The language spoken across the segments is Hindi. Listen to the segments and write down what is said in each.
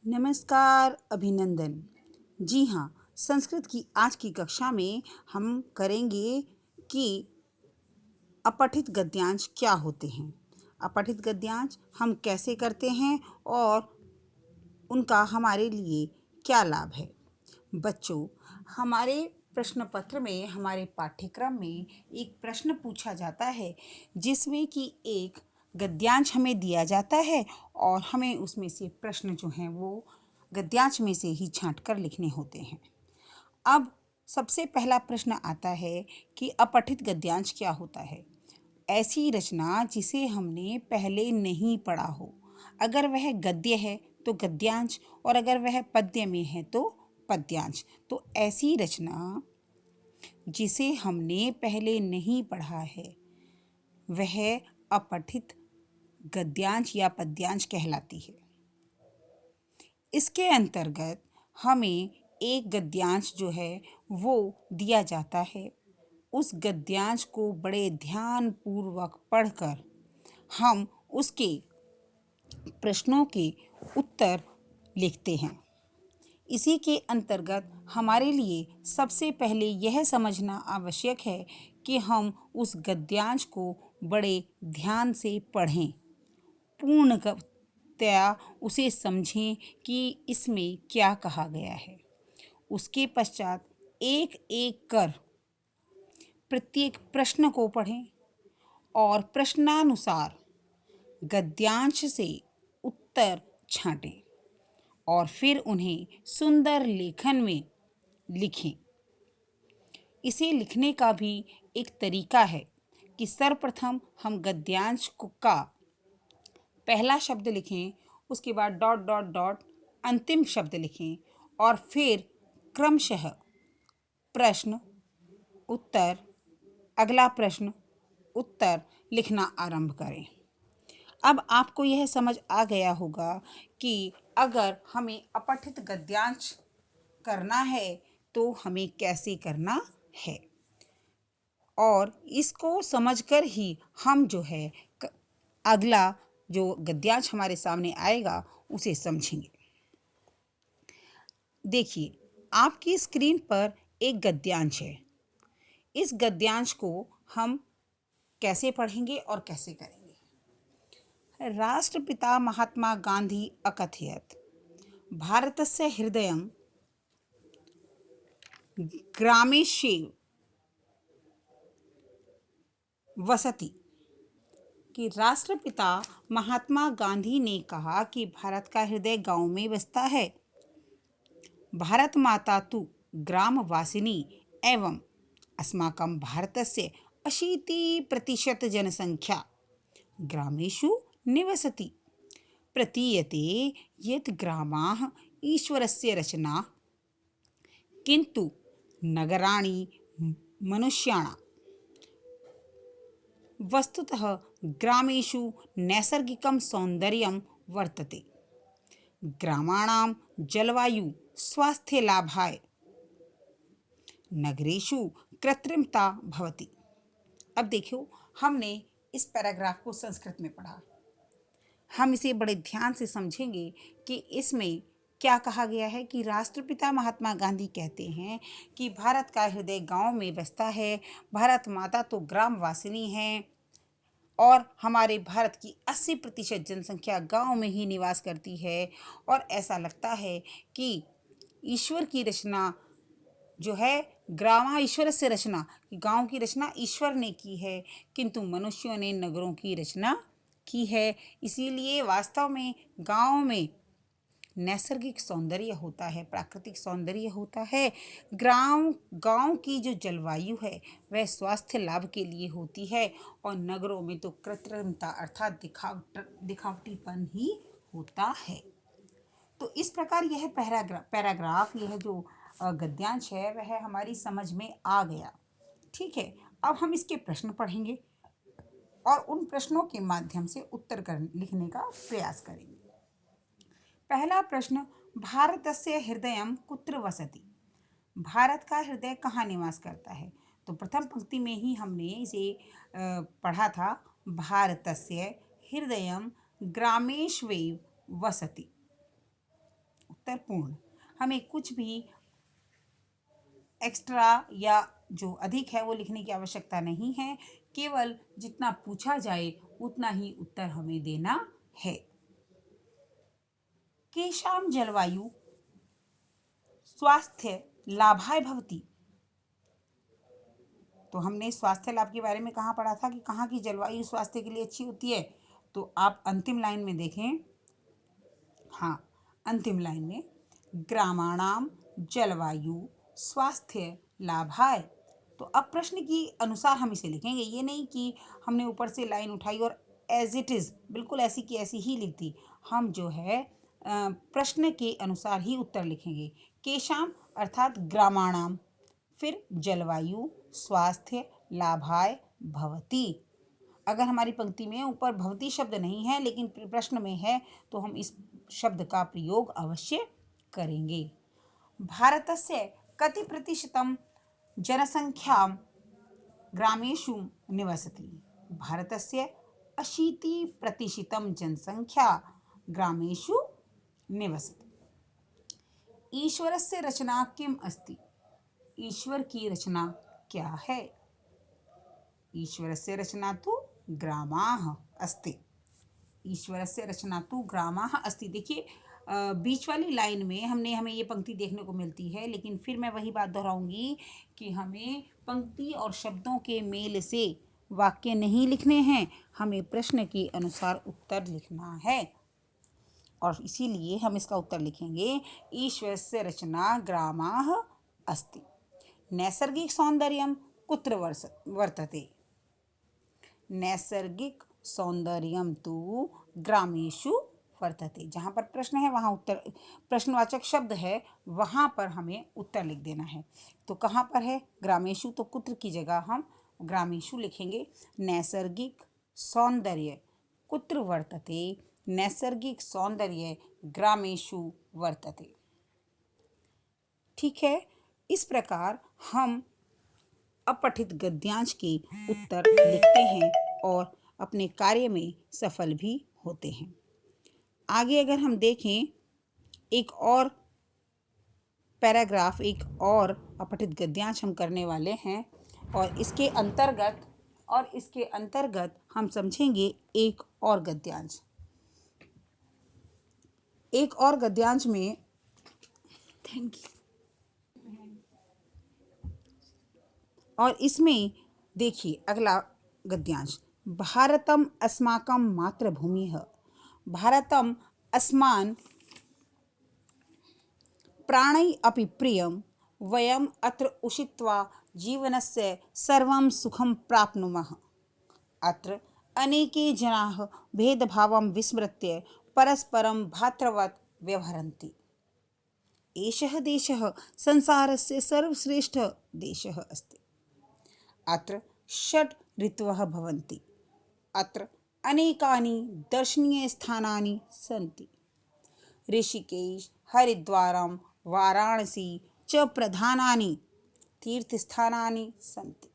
नमस्कार, अभिनंदन। जी हाँ, संस्कृत की आज की कक्षा में हम करेंगे कि अपठित गद्यांश क्या होते हैं, अपठित गद्यांश हम कैसे करते हैं और उनका हमारे लिए क्या लाभ है। बच्चों, हमारे प्रश्न पत्र में, हमारे पाठ्यक्रम में एक प्रश्न पूछा जाता है जिसमें कि एक गद्यांश हमें दिया जाता है और हमें उसमें से प्रश्न जो हैं वो गद्यांश में से ही छांट कर लिखने होते हैं। अब सबसे पहला प्रश्न आता है कि अपठित गद्यांश क्या होता है। ऐसी रचना जिसे हमने पहले नहीं पढ़ा हो। अगर वह गद्य है तो गद्यांश और अगर वह पद्य में है तो पद्यांश। तो ऐसी रचना जिसे हमने पहले नहीं पढ़ा है वह अपठित गद्यांश या पद्यांश कहलाती है। इसके अंतर्गत हमें एक गद्यांश जो है वो दिया जाता है। उस गद्यांश को बड़े ध्यानपूर्वक पढ़कर हम उसके प्रश्नों के उत्तर लिखते हैं। इसी के अंतर्गत हमारे लिए सबसे पहले यह समझना आवश्यक है कि हम उस गद्यांश को बड़े ध्यान से पढ़ें, पूर्णतया उसे समझें कि इसमें क्या कहा गया है। उसके पश्चात एक एक कर प्रत्येक प्रश्न को पढ़ें और प्रश्नानुसार गद्यांश से उत्तर छांटें और फिर उन्हें सुंदर लेखन में लिखें। इसे लिखने का भी एक तरीका है कि सर्वप्रथम हम गद्यांश का पहला शब्द लिखें, उसके बाद डॉट डॉट डॉट अंतिम शब्द लिखें और फिर क्रमशः प्रश्न उत्तर अगला प्रश्न उत्तर लिखना आरंभ करें। अब आपको यह समझ आ गया होगा कि अगर हमें अपठित गद्यांश करना है तो हमें कैसे करना है और इसको समझकर ही हम जो है अगला जो गद्यांश हमारे सामने आएगा उसे समझेंगे। देखिए, आपकी स्क्रीन पर एक गद्यांश है। इस गद्यांश को हम कैसे पढ़ेंगे और कैसे करेंगे। राष्ट्रपिता महात्मा गांधी अकथयत् भारतस्य हृदयं ग्रामेष्वेव वसति। कि राष्ट्रपिता महात्मा गांधी ने कहा कि भारत का हृदय गांव में बसता है। भारत माता तु ग्रामवासिनी एवं अस्माकं भारतस्य 80% जनसंख्या ग्रामेषु निवसति। प्रतीयते यत् ग्रामाः ईश्वरस्य रचना किन्तु नगराणि मनुष्याणां। वस्तुतः ग्रामेषु नैसर्गिकं सौन्दर्यं वर्तते। ग्रामाणां जलवायु स्वास्थ्यलाभाय, नगरेषु कृत्रिमता भवति। अब देखो, हमने इस पैराग्राफ को संस्कृत में पढ़ा। हम इसे बड़े ध्यान से समझेंगे कि इसमें क्या कहा गया है कि राष्ट्रपिता महात्मा गांधी कहते हैं कि भारत का हृदय गांव में बसता है, भारत माता तो ग्रामवासिनी है और हमारे भारत की 80% जनसंख्या गांव में ही निवास करती है और ऐसा लगता है कि ईश्वर की रचना जो है ग्रामा ईश्वर से रचना, गांव की रचना ईश्वर ने की है किंतु मनुष्यों ने नगरों की रचना की है। इसीलिए वास्तव में गांव में नैसर्गिक सौंदर्य होता है, प्राकृतिक सौंदर्य होता है। गांव की जो जलवायु है वह स्वास्थ्य लाभ के लिए होती है और नगरों में तो कृत्रिमता अर्थात दिखावटीपन ही होता है। तो इस प्रकार यह पैराग्राफ यह जो गद्यांश है वह हमारी समझ में आ गया। ठीक है, अब हम इसके प्रश्न पढ़ेंगे और उन प्रश्नों के माध्यम से उत्तर लिखने का प्रयास करेंगे। पहला प्रश्न, भारतस्य हृदयं कुत्र वसति। भारत का हृदय कहाँ निवास करता है। तो प्रथम पंक्ति में ही हमने इसे पढ़ा था, भारतस्य हृदयं ग्रामेष्वेव वसति। उत्तर पूर्ण। हमें कुछ भी एक्स्ट्रा या जो अधिक है वो लिखने की आवश्यकता नहीं है, केवल जितना पूछा जाए उतना ही उत्तर हमें देना है। केषां जलवायु स्वास्थ्य लाभाय भवति। तो हमने स्वास्थ्य लाभ के बारे में कहाँ पढ़ा था कि कहाँ की जलवायु स्वास्थ्य के लिए अच्छी होती है। तो आप अंतिम लाइन में देखें, हाँ अंतिम लाइन में ग्रामाणाम जलवायु स्वास्थ्य लाभाय। तो अब प्रश्न की अनुसार हम इसे लिखेंगे, ये नहीं कि हमने ऊपर से लाइन उठाई और एज इट इज़ बिल्कुल ऐसी की ऐसी ही लिख दी। हम जो है प्रश्न के अनुसार ही उत्तर लिखेंगे। केशाम अर्थात ग्रामाणाम, फिर जलवायु स्वास्थ्य लाभाय भवति। अगर हमारी पंक्ति में ऊपर भवति शब्द नहीं है लेकिन प्रश्न में है तो हम इस शब्द का प्रयोग अवश्य करेंगे। भारतस्य कति प्रतिशतं जनसंख्या ग्रामेषु निवसति। भारतस्य 80% जनसंख्या ग्रामेषु निवसति। ईश्वरस्य रचना किम अस्ति। ईश्वर की रचना क्या है। ईश्वरस्य रचना तु ग्रामाः अस्ति। ईश्वरस्य रचना तु ग्रामाः अस्ति। देखिए बीच वाली लाइन में हमें ये पंक्ति देखने को मिलती है, लेकिन फिर मैं वही बात दोहराऊंगी कि हमें पंक्ति और शब्दों के मेल से वाक्य नहीं लिखने हैं, हमें प्रश्न के अनुसार उत्तर लिखना है। और इसीलिए हम इसका उत्तर लिखेंगे ईश्वरस्य रचना ग्रामाः अस्ति। नैसर्गिक सौंदर्यं कुत्र वर्तते। नैसर्गिक सौंदर्यं तु ग्रामेषु वर्तते। जहाँ पर प्रश्न है वहाँ उत्तर, प्रश्नवाचक शब्द है वहाँ पर हमें उत्तर लिख देना है। तो कहाँ पर है ग्रामेषु, तो कुत्र की जगह हम ग्रामेषु लिखेंगे। नैसर्गिक सौंदर्य कुत्र वर्तते। नैसर्गिक सौंदर्य ग्रामेषु वर्तते। ठीक है, इस प्रकार हम अपठित गद्यांश के उत्तर लिखते हैं और अपने कार्य में सफल भी होते हैं। आगे अगर हम देखें एक और पैराग्राफ, एक और अपठित गद्यांश हम करने वाले हैं और इसके अंतर्गत हम समझेंगे एक और गद्यांश। एक और गद्यांश में थैंक यू, और इसमें देखिए अगला गद्यांश, भारतम अस्माकं मातृभूमिः। भारतम अस्मान् प्राणै अपि प्रियं, वयम् अत्र उषित्वा जीवनस्य सर्वं सुखं प्राप्नुमः। अत्र अनेके जनाः भेदभावं विस्मृत्य परस्परं भ्रातृवत् व्यवहरन्ति। एषः देशः संसारस्य सर्वश्रेष्ठः देशः अस्ति। अत्र 6 ऋतवः भवन्ति। अत्र अनेकानि दर्शनीयस्थानानि सन्ति। ऋषिकेश हरिद्वारं वाराणसी च प्रधानानि तीर्थस्थानानि सन्ति।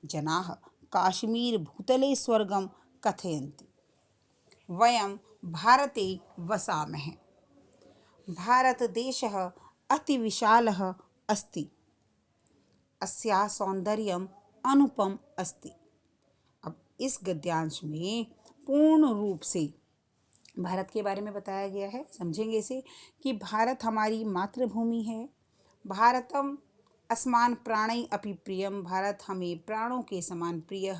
जनाः काश्मीर भूतले स्वर्गं कथयन्ति। वयं भारते वसामः। भारतदेशः अतिविशालः अस्ति। अस्याः सौन्दर्यम् अनुपम अस्ति। अब इस गद्यांश में पूर्ण रूप से भारत के बारे में बताया गया है। समझेंगे इसे कि भारत हमारी मातृभूमि है। भारतम अस्मान प्राणै अपि प्रियम, भारत हमें प्राणों के समान प्रिय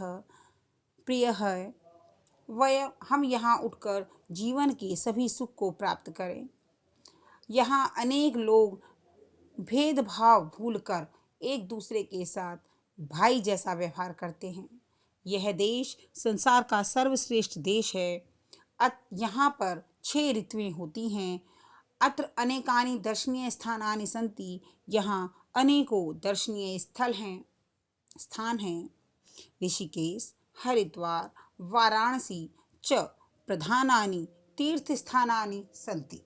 है। हम यहाँ उठकर जीवन के सभी सुख को प्राप्त करें। यहाँ अनेक लोग भेदभाव भूलकर एक दूसरे के साथ भाई जैसा व्यवहार करते हैं। यह देश संसार का सर्वश्रेष्ठ देश है। यहाँ पर 6 ऋतुएं होती हैं। अत्र अनेकानि दर्शनीय स्थानानि सन्ति, यहाँ अनेकों दर्शनीय स्थान हैं। ऋषिकेश हरिद्वार वाराणसी च प्रधानानि तीर्थस्थानानि सन्ति।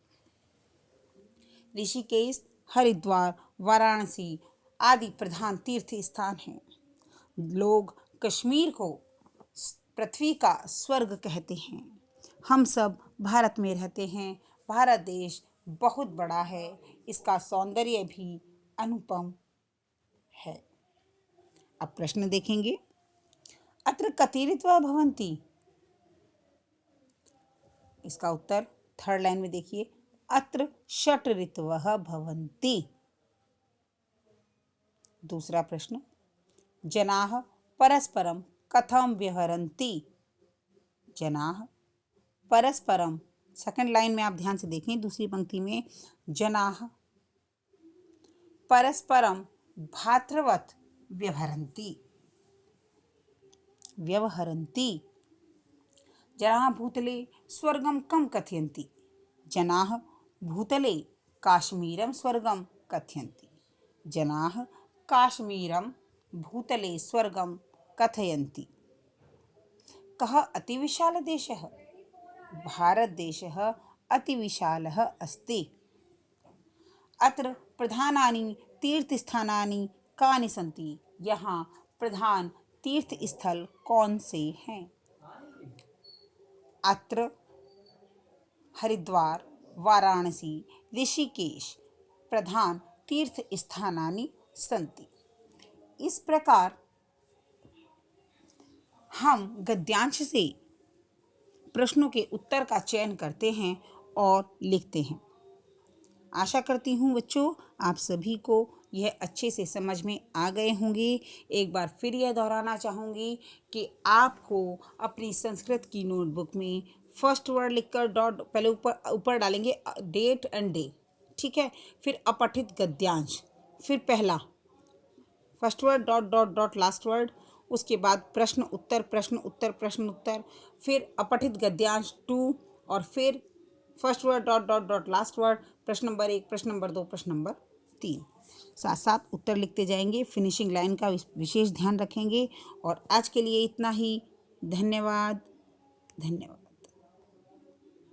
ऋषिकेश हरिद्वार वाराणसी आदि प्रधान तीर्थ स्थान हैं। लोग कश्मीर को पृथ्वी का स्वर्ग कहते हैं। हम सब भारत में रहते हैं। भारत देश बहुत बड़ा है, इसका सौंदर्य भी अनुपम है। अब प्रश्न देखेंगे। अत्र कति ऋतवः भवन्ति? इसका उत्तर थर्ड लाइन में देखिए, अत्र षट् ऋतवः भवन्ति। दूसरा प्रश्न, जनाः परस्परं कथं व्यवहरन्ति? जनाः परस्परम, सेकंड लाइन में आप ध्यान से देखें, दूसरी पंक्ति में, जनाः परस्परम भ्रातृवत् व्यवहरन्ति। जनाः भूतले स्वर्गं कं कथयन्ति? जनाः भूतले काश्मीरं स्वर्गं कथयन्ति। जनाः काश्मीरं भूतले स्वर्गं कथयन्ति। कः अतिविशालदेशः? भारतदेशः अतिविशालः अस्ति। अत्र प्रधानानि तीर्थस्थानानि कानि सन्ति? यहाँ प्रधान तीर्थस्थल कौन से हैं? अत्र हरिद्वार, वाराणसी, ऋषिकेश प्रधान तीर्थस्थानानि सन्ति। इस प्रकार हम गद्यांश से प्रश्नों के उत्तर का चयन करते हैं और लिखते हैं। आशा करती हूँ बच्चों, आप सभी को यह अच्छे से समझ में आ गए होंगे। एक बार फिर यह दोहराना चाहूँगी कि आपको अपनी संस्कृत की नोटबुक में फर्स्ट वर्ड लिखकर डॉट पहले ऊपर डालेंगे डेट एंड डे, ठीक है। फिर अपठित गद्यांश, फिर पहला first word dot dot dot last word, उसके बाद प्रश्न उत्तर प्रश्न उत्तर प्रश्न उत्तर, फिर अपठित गद्यांश 2, और फिर first word dot dot dot last word, प्रश्न नंबर 1, प्रश्न नंबर 2, प्रश्न नंबर 3। साथ साथ उत्तर लिखते जाएंगे, फिनिशिंग लाइन का विशेष ध्यान रखेंगे। और आज के लिए इतना ही। धन्यवाद। धन्यवाद।